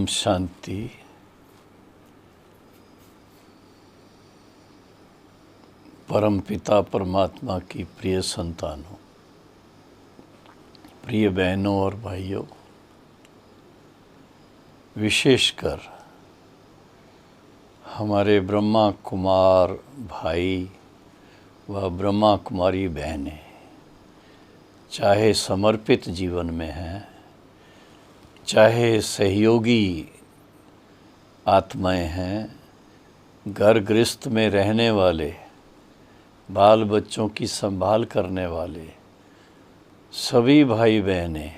ओम शांति। परम पिता परमात्मा की प्रिय संतानों, प्रिय बहनों और भाइयों, विशेषकर हमारे ब्रह्मा कुमार भाई व ब्रह्मा कुमारी बहनें, चाहे समर्पित जीवन में हैं, चाहे सहयोगी आत्माएं हैं, घर गृहस्थ में रहने वाले, बाल बच्चों की संभाल करने वाले सभी भाई बहनें,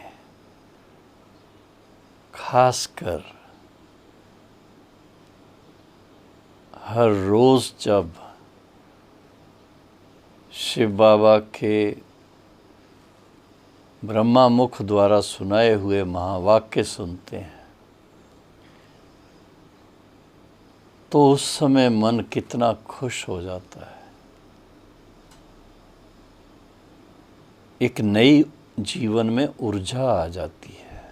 खासकर हर रोज़ जब शिव बाबा के ब्रह्मा मुख द्वारा सुनाए हुए महावाक्य सुनते हैं तो उस समय मन कितना खुश हो जाता है। एक नई जीवन में ऊर्जा आ जाती है,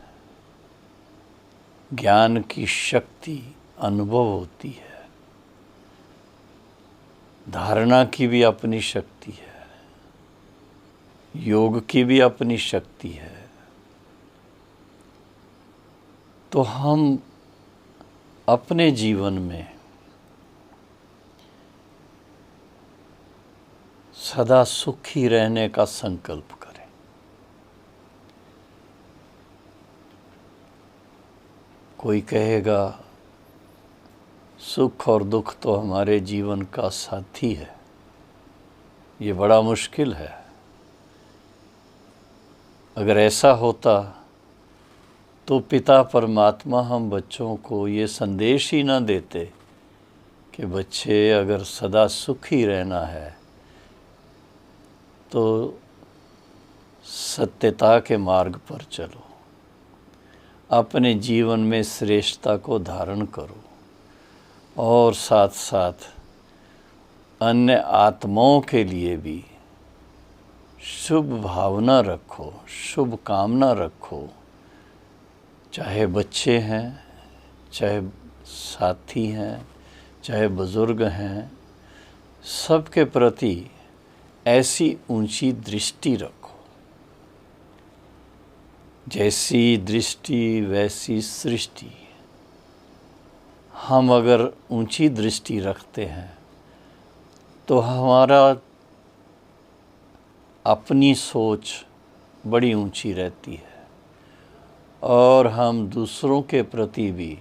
ज्ञान की शक्ति अनुभव होती है, धारणा की भी अपनी शक्ति है, योग की भी अपनी शक्ति है। तो हम अपने जीवन में सदा सुखी रहने का संकल्प करें। कोई कहेगा सुख और दुख तो हमारे जीवन का साथी है, ये बड़ा मुश्किल है। अगर ऐसा होता तो पिता परमात्मा हम बच्चों को ये संदेश ही ना देते कि बच्चे अगर सदा सुखी रहना है तो सत्यता के मार्ग पर चलो, अपने जीवन में श्रेष्ठता को धारण करो और साथ साथ अन्य आत्माओं के लिए भी शुभ भावना रखो, शुभ कामना रखो। चाहे बच्चे हैं, चाहे साथी हैं, चाहे बुजुर्ग हैं, सबके प्रति ऐसी ऊंची दृष्टि रखो। जैसी दृष्टि वैसी सृष्टि। हम अगर ऊंची दृष्टि रखते हैं तो हमारा अपनी सोच बड़ी ऊंची रहती है और हम दूसरों के प्रति भी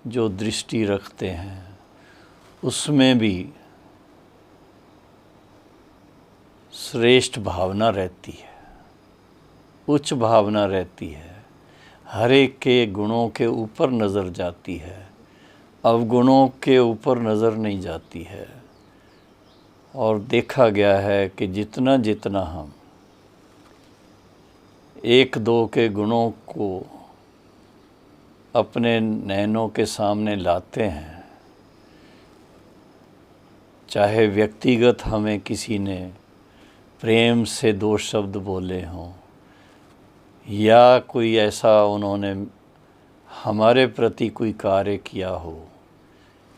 जो दृष्टि रखते हैं उसमें भी श्रेष्ठ भावना रहती है, उच्च भावना रहती है। हर एक के गुणों के ऊपर नज़र जाती है, अवगुणों के ऊपर नज़र नहीं जाती है। और देखा गया है कि जितना जितना हम एक दो के गुणों को अपने नैनों के सामने लाते हैं, चाहे व्यक्तिगत हमें किसी ने प्रेम से दो शब्द बोले हों या कोई ऐसा उन्होंने हमारे प्रति कोई कार्य किया हो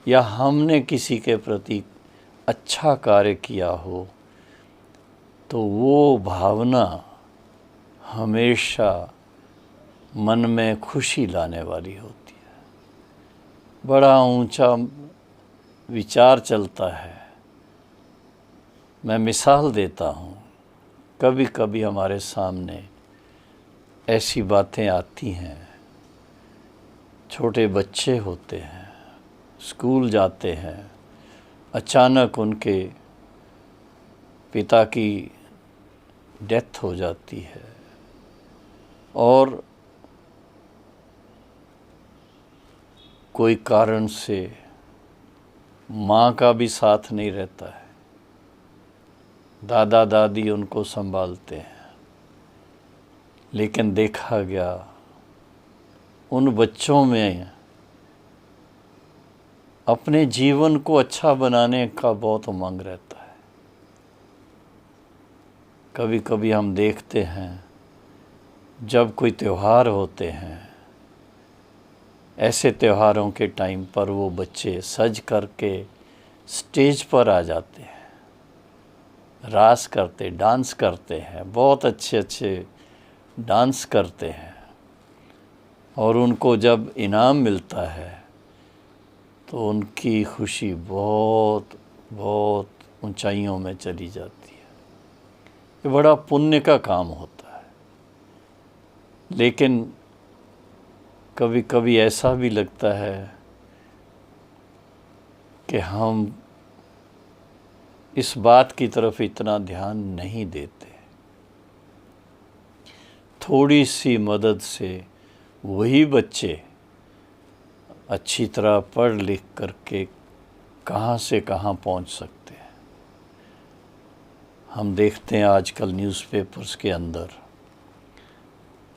या हमने किसी के प्रति अच्छा कार्य किया हो, तो वो भावना हमेशा मन में खुशी लाने वाली होती है। बड़ा ऊंचा विचार चलता है। मैं मिसाल देता हूँ, कभी कभी हमारे सामने ऐसी बातें आती हैं। छोटे बच्चे होते हैं, स्कूल जाते हैं, अचानक उनके पिता की डेथ हो जाती है और कोई कारण से माँ का भी साथ नहीं रहता है, दादा दादी उनको संभालते हैं। लेकिन देखा गया उन बच्चों में अपने जीवन को अच्छा बनाने का बहुत उमंग रहता है। कभी कभी हम देखते हैं जब कोई त्योहार होते हैं ऐसे त्योहारों के टाइम पर वो बच्चे सज करके स्टेज पर आ जाते हैं, रास करते, डांस करते हैं, बहुत अच्छे अच्छे डांस करते हैं, और उनको जब इनाम मिलता है तो उनकी खुशी बहुत बहुत ऊंचाइयों में चली जाती है। ये बड़ा पुण्य का काम होता है। लेकिन कभी कभी ऐसा भी लगता है कि हम इस बात की तरफ इतना ध्यान नहीं देते। थोड़ी सी मदद से वही बच्चे अच्छी तरह पढ़ लिख करके कहाँ से कहाँ पहुँच सकते हैं। हम देखते हैं आजकल न्यूज़पेपर्स के अंदर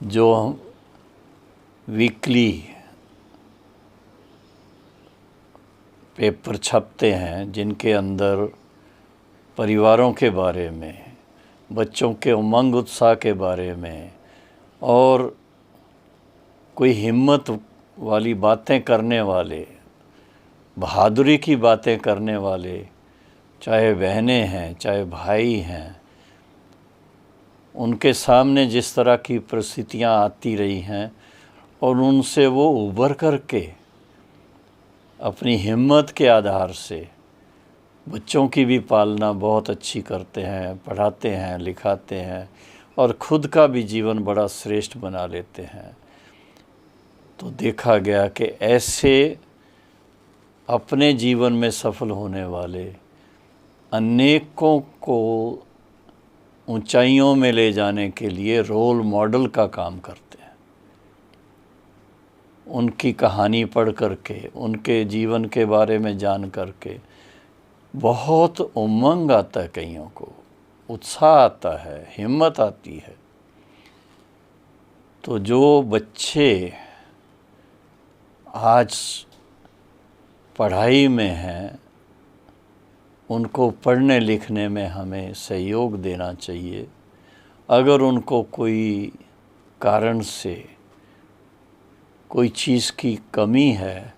जो वीकली पेपर छपते हैं, जिनके अंदर परिवारों के बारे में, बच्चों के उमंग उत्साह के बारे में और कोई हिम्मत वाली बातें करने वाले, बहादुरी की बातें करने वाले, चाहे बहनें हैं चाहे भाई हैं, उनके सामने जिस तरह की परिस्थितियां आती रही हैं और उनसे वो उभर करके अपनी हिम्मत के आधार से बच्चों की भी पालना बहुत अच्छी करते हैं, पढ़ाते हैं, लिखाते हैं और खुद का भी जीवन बड़ा श्रेष्ठ बना लेते हैं। तो देखा गया कि ऐसे अपने जीवन में सफल होने वाले अनेकों को ऊंचाइयों में ले जाने के लिए रोल मॉडल का काम करते हैं। उनकी कहानी पढ़ करके, उनके जीवन के बारे में जान करके बहुत उमंग आता है, कईयों को उत्साह आता है, हिम्मत आती है। तो जो बच्चे आज पढ़ाई में हैं, उनको पढ़ने लिखने में हमें सहयोग देना चाहिए। अगर उनको कोई कारण से कोई चीज़ की कमी है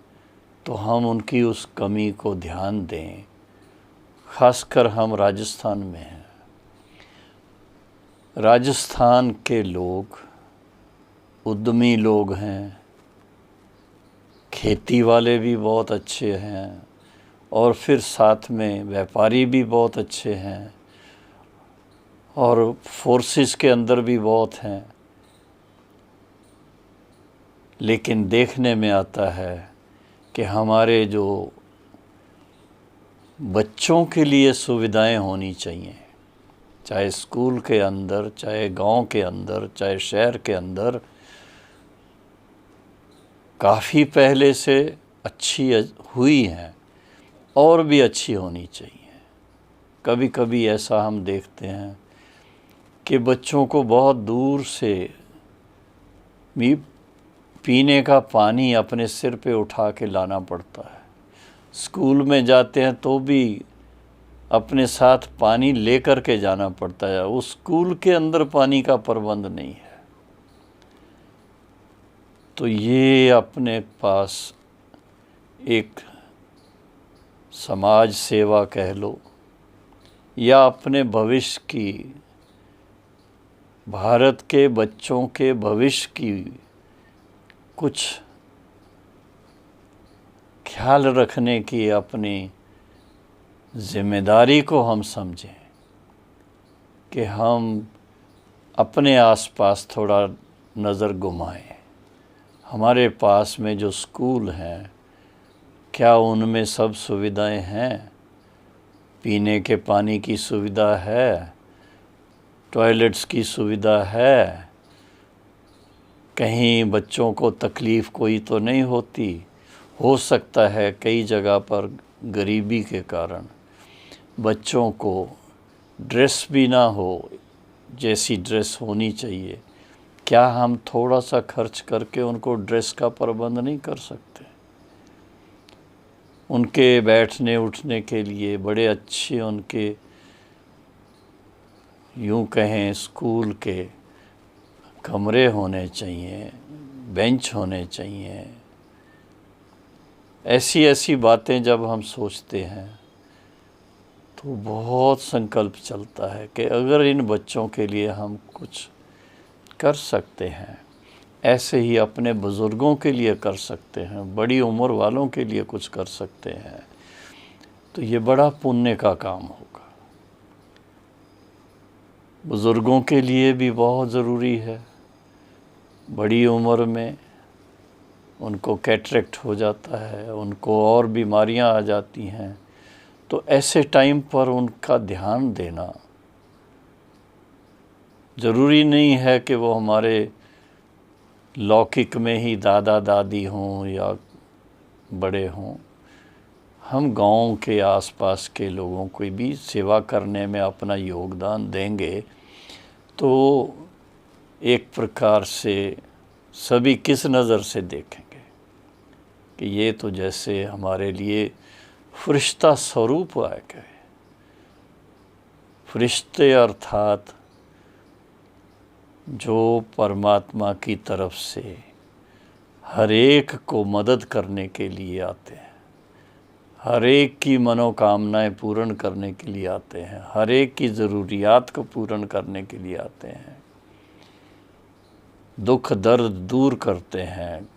तो हम उनकी उस कमी को ध्यान दें। खासकर हम राजस्थान में हैं। राजस्थान के लोग उद्यमी लोग हैं, खेती वाले भी बहुत अच्छे हैं और फिर साथ में व्यापारी भी बहुत अच्छे हैं और फोर्सेस के अंदर भी बहुत हैं। लेकिन देखने में आता है कि हमारे जो बच्चों के लिए सुविधाएं होनी चाहिए, चाहे स्कूल के अंदर, चाहे गांव के अंदर, चाहे शहर के अंदर, काफ़ी पहले से अच्छी हुई हैं और भी अच्छी होनी चाहिए। कभी कभी ऐसा हम देखते हैं कि बच्चों को बहुत दूर से भी पीने का पानी अपने सिर पे उठा के लाना पड़ता है। स्कूल में जाते हैं तो भी अपने साथ पानी लेकर के जाना पड़ता है। उस स्कूल के अंदर पानी का प्रबंध नहीं है। तो ये अपने पास एक समाज सेवा कह लो या अपने भविष्य की, भारत के बच्चों के भविष्य की कुछ ख्याल रखने की अपनी जिम्मेदारी को हम समझें कि हम अपने आसपास थोड़ा नज़र घुमाएं। हमारे पास में जो स्कूल हैं, क्या उनमें सब सुविधाएं हैं? पीने के पानी की सुविधा है, टॉयलेट्स की सुविधा है, कहीं बच्चों को तकलीफ़ कोई तो नहीं होती? हो सकता है कई जगह पर गरीबी के कारण बच्चों को ड्रेस भी ना हो जैसी ड्रेस होनी चाहिए। क्या हम थोड़ा सा खर्च करके उनको ड्रेस का प्रबंध नहीं कर सकते? उनके बैठने उठने के लिए बड़े अच्छे उनके यूँ कहें स्कूल के कमरे होने चाहिए, बेंच होने चाहिए, ऐसी ऐसी बातें जब हम सोचते हैं तो बहुत संकल्प चलता है कि अगर इन बच्चों के लिए हम कुछ कर सकते हैं, ऐसे ही अपने बुज़ुर्गों के लिए कर सकते हैं, बड़ी उम्र वालों के लिए कुछ कर सकते हैं, तो ये बड़ा पुण्य का काम होगा। बुज़ुर्गों के लिए भी बहुत ज़रूरी है। बड़ी उम्र में उनको कैटरेक्ट हो जाता है, उनको और बीमारियां आ जाती हैं, तो ऐसे टाइम पर उनका ध्यान देना ज़रूरी नहीं है कि वो हमारे लौकिक में ही दादा दादी हों या बड़े हों। हम गांव के आसपास के लोगों को भी सेवा करने में अपना योगदान देंगे तो एक प्रकार से सभी किस नज़र से देखेंगे कि ये तो जैसे हमारे लिए फरिश्ता स्वरूप आ गए। फरिश्ते अर्थात जो परमात्मा की तरफ से हर एक को मदद करने के लिए आते हैं, हर एक की मनोकामनाएं पूर्ण करने के लिए आते हैं, हर एक की ज़रूरियात को पूर्ण करने के लिए आते हैं, दुख दर्द दूर करते हैं,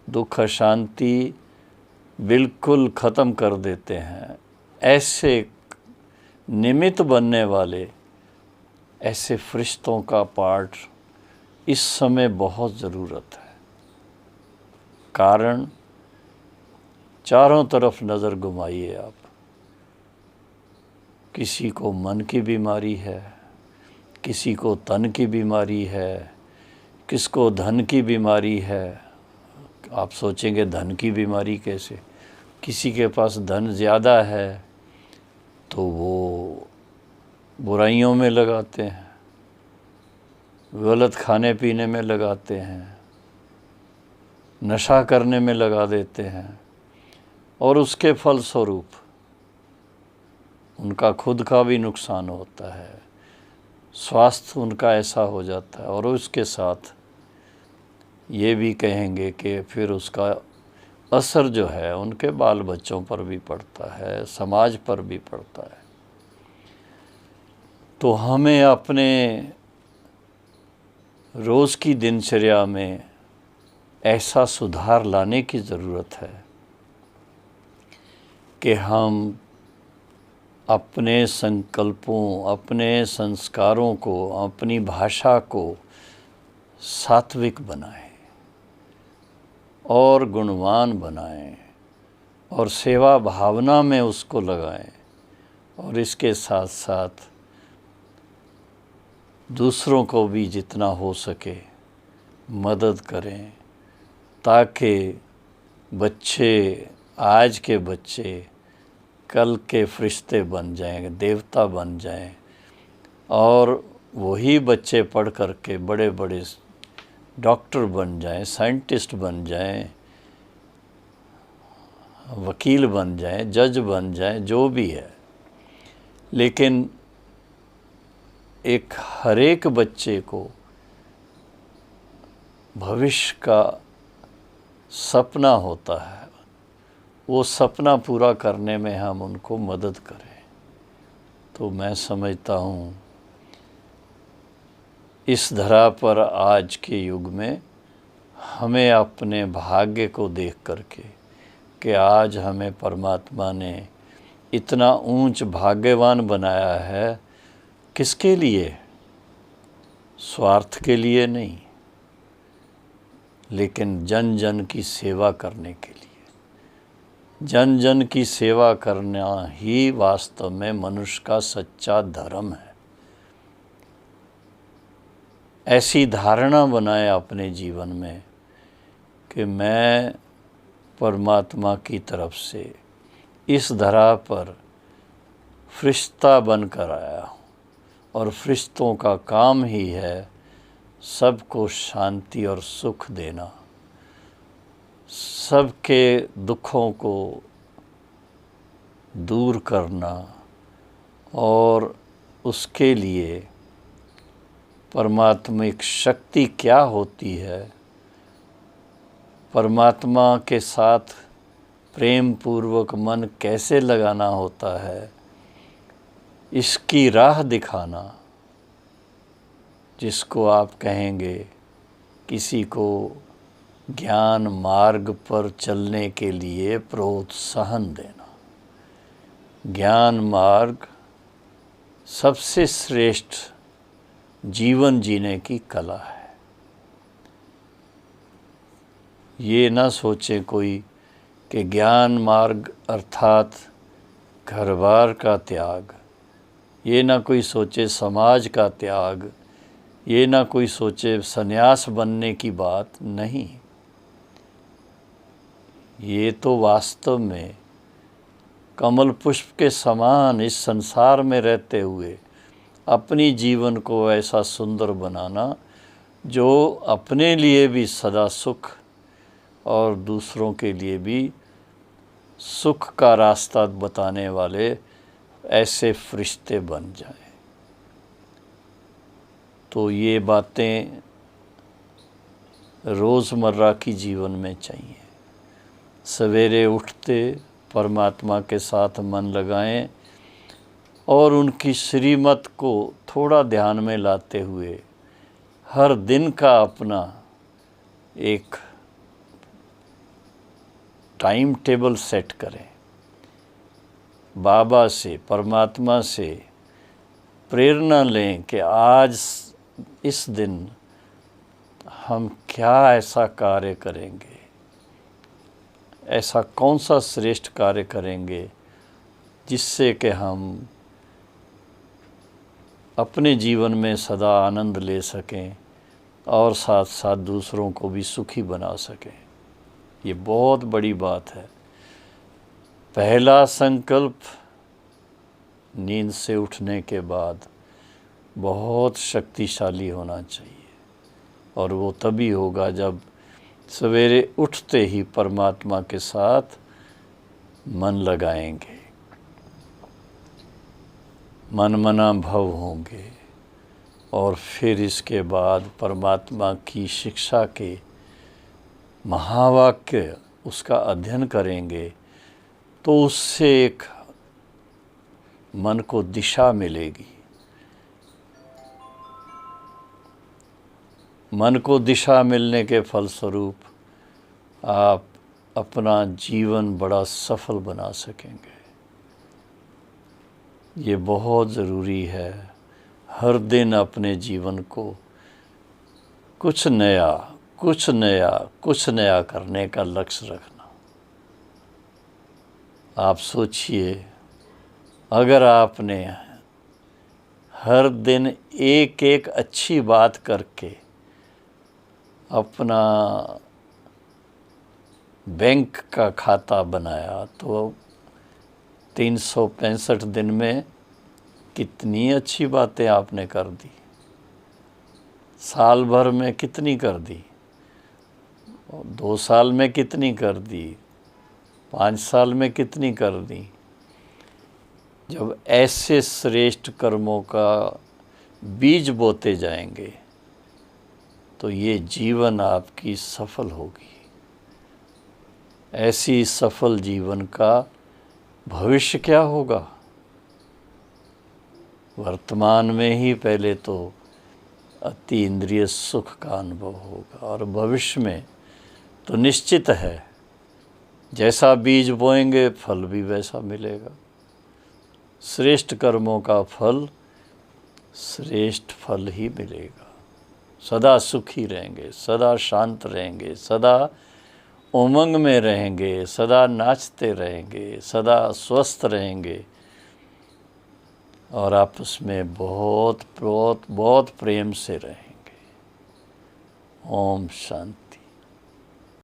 दुख अशांति बिल्कुल ख़त्म कर देते हैं। ऐसे निमित्त बनने वाले ऐसे फरिश्तों का पाठ इस समय बहुत ज़रूरत है। कारण चारों तरफ नज़र घुमाइए आप, किसी को मन की बीमारी है, किसी को तन की बीमारी है, किसको धन की बीमारी है। आप सोचेंगे धन की बीमारी कैसे? किसी के पास धन ज़्यादा है तो वो बुराइयों में लगाते हैं, गलत खाने पीने में लगाते हैं, नशा करने में लगा देते हैं, और उसके फलस्वरूप उनका खुद का भी नुकसान होता है, स्वास्थ्य उनका ऐसा हो जाता है, और उसके साथ ये भी कहेंगे कि फिर उसका असर जो है उनके बाल बच्चों पर भी पड़ता है, समाज पर भी पड़ता है। तो हमें अपने रोज़ की दिनचर्या में ऐसा सुधार लाने की ज़रूरत है कि हम अपने संकल्पों, अपने संस्कारों को, अपनी भाषा को सात्विक बनाएं और गुणवान बनाएं और सेवा भावना में उसको लगाएं, और इसके साथ साथ दूसरों को भी जितना हो सके मदद करें, ताकि बच्चे, आज के बच्चे कल के फरिश्ते बन जाएं, देवता बन जाएं, और वही बच्चे पढ़ कर के बड़े बड़े डॉक्टर बन जाएं, साइंटिस्ट बन जाएं, वकील बन जाएं, जज बन जाएं, जो भी है। लेकिन एक हर एक बच्चे को भविष्य का सपना होता है, वो सपना पूरा करने में हम उनको मदद करें। तो मैं समझता हूँ इस धरा पर आज के युग में हमें अपने भाग्य को देख करके कि आज हमें परमात्मा ने इतना ऊंच भाग्यवान बनाया है, किसके लिए? स्वार्थ के लिए नहीं, लेकिन जन जन की सेवा करने के लिए। जन जन की सेवा करना ही वास्तव में मनुष्य का सच्चा धर्म है। ऐसी धारणा बनाए अपने जीवन में कि मैं परमात्मा की तरफ से इस धरा पर फरिश्ता बनकर आया हूँ, और फरिश्तों का काम ही है सबको शांति और सुख देना, सबके दुखों को दूर करना, और उसके लिए परमात्मिक शक्ति क्या होती है, परमात्मा के साथ प्रेम पूर्वक मन कैसे लगाना होता है, इसकी राह दिखाना, जिसको आप कहेंगे किसी को ज्ञान मार्ग पर चलने के लिए प्रोत्साहन देना। ज्ञान मार्ग सबसे श्रेष्ठ जीवन जीने की कला है। ये ना सोचे कोई कि ज्ञान मार्ग अर्थात घर बार का त्याग, ये ना कोई सोचे समाज का त्याग, ये ना कोई सोचे सन्यास बनने की बात नहीं। ये तो वास्तव में कमल पुष्प के समान इस संसार में रहते हुए अपनी जीवन को ऐसा सुंदर बनाना जो अपने लिए भी सदा सुख और दूसरों के लिए भी सुख का रास्ता बताने वाले ऐसे फरिश्ते बन जाएं। तो ये बातें रोज़मर्रा की जीवन में चाहिए। सवेरे उठते परमात्मा के साथ मन लगाएं और उनकी श्रीमत को थोड़ा ध्यान में लाते हुए हर दिन का अपना एक टाइम टेबल सेट करें। बाबा से, परमात्मा से प्रेरणा लें कि आज इस दिन हम क्या ऐसा कार्य करेंगे, ऐसा कौन सा श्रेष्ठ कार्य करेंगे जिससे कि हम अपने जीवन में सदा आनंद ले सकें और साथ साथ दूसरों को भी सुखी बना सकें। ये बहुत बड़ी बात है। पहला संकल्प नींद से उठने के बाद बहुत शक्तिशाली होना चाहिए, और वो तभी होगा जब सवेरे उठते ही परमात्मा के साथ मन लगाएंगे, मन मना भव होंगे, और फिर इसके बाद परमात्मा की शिक्षा के महावाक्य उसका अध्ययन करेंगे, तो उससे एक मन को दिशा मिलेगी। मन को दिशा मिलने के फलस्वरूप आप अपना जीवन बड़ा सफल बना सकेंगे। ये बहुत ज़रूरी है हर दिन अपने जीवन को कुछ नया करने का लक्ष्य रखना। आप सोचिए, अगर आपने हर दिन एक एक अच्छी बात करके अपना बैंक का खाता बनाया तो 365 दिन में कितनी अच्छी बातें आपने कर दी। साल भर में कितनी कर दी, 2 साल में कितनी कर दी, 5 साल में कितनी कर दी। जब ऐसे श्रेष्ठ कर्मों का बीज बोते जाएंगे तो ये जीवन आपकी सफल होगी। ऐसी सफल जीवन का भविष्य क्या होगा? वर्तमान में ही पहले तो अति इंद्रिय सुख का अनुभव होगा, और भविष्य में तो निश्चित है जैसा बीज बोएंगे फल भी वैसा मिलेगा। श्रेष्ठ कर्मों का फल श्रेष्ठ फल ही मिलेगा। सदा सुखी रहेंगे, सदा शांत रहेंगे, सदा उमंग में रहेंगे, सदा नाचते रहेंगे, सदा स्वस्थ रहेंगे, और आपस में बहुत बहुत बहुत प्रेम से रहेंगे। ओम शांति।